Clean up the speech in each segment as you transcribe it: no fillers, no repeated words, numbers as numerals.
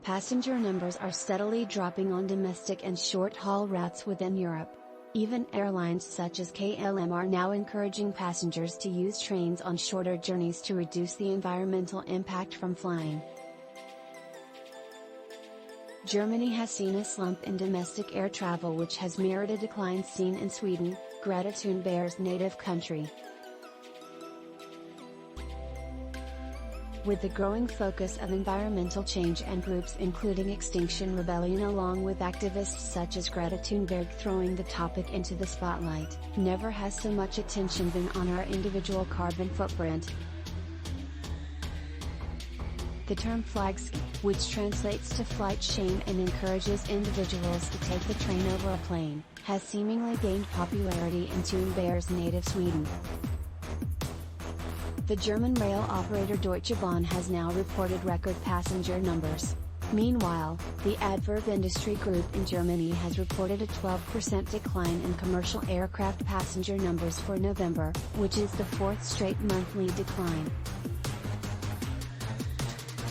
Passenger numbers are steadily dropping on domestic and short-haul routes within Europe. Even airlines such as KLM are now encouraging passengers to use trains on shorter journeys to reduce the environmental impact from flying. Germany has seen a slump in domestic air travel, which has mirrored a decline seen in Sweden, Greta Thunberg's native country. With the growing focus of environmental change and groups including Extinction Rebellion along with activists such as Greta Thunberg throwing the topic into the spotlight, never has so much attention been on our individual carbon footprint. The term Flygskam, which translates to flight shame and encourages individuals to take the train over a plane, has seemingly gained popularity in Thunberg's native Sweden. The German rail operator Deutsche Bahn has now reported record passenger numbers. Meanwhile, the adverb industry group in Germany has reported a 12% decline in commercial aircraft passenger numbers for November, which is the fourth straight monthly decline.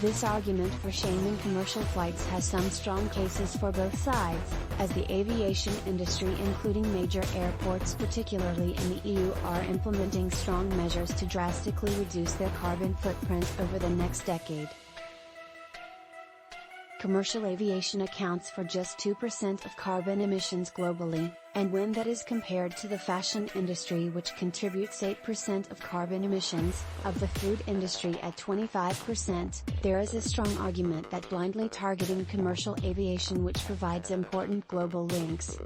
This argument for shaming commercial flights has some strong cases for both sides, as the aviation industry including major airports particularly in the EU are implementing strong measures to drastically reduce their carbon footprint over the next decade. Commercial aviation accounts for just 2% of carbon emissions globally, and when that is compared to the fashion industry which contributes 8% of carbon emissions, of the food industry at 25%, there is a strong argument that blindly targeting commercial aviation which provides important global links.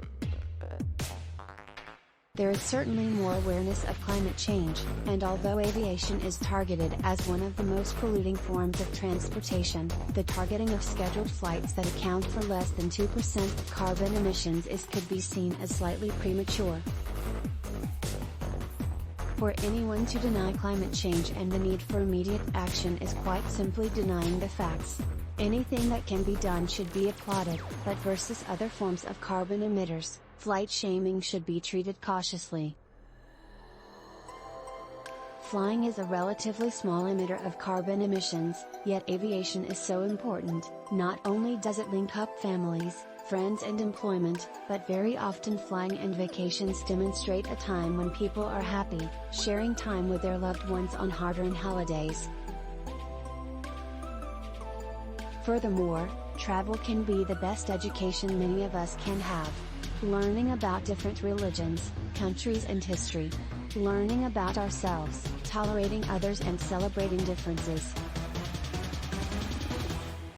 There is certainly more awareness of climate change, and although aviation is targeted as one of the most polluting forms of transportation, the targeting of scheduled flights that account for less than 2% of carbon emissions could be seen as slightly premature. For anyone to deny climate change and the need for immediate action is quite simply denying the facts. Anything that can be done should be applauded, but versus other forms of carbon emitters, flight shaming should be treated cautiously. Flying is a relatively small emitter of carbon emissions, yet aviation is so important. Not only does it link up families, friends and employment, but very often flying and vacations demonstrate a time when people are happy, sharing time with their loved ones on hard-earned holidays. Furthermore, travel can be the best education many of us can have. Learning about different religions, countries and history. Learning about ourselves, tolerating others and celebrating differences.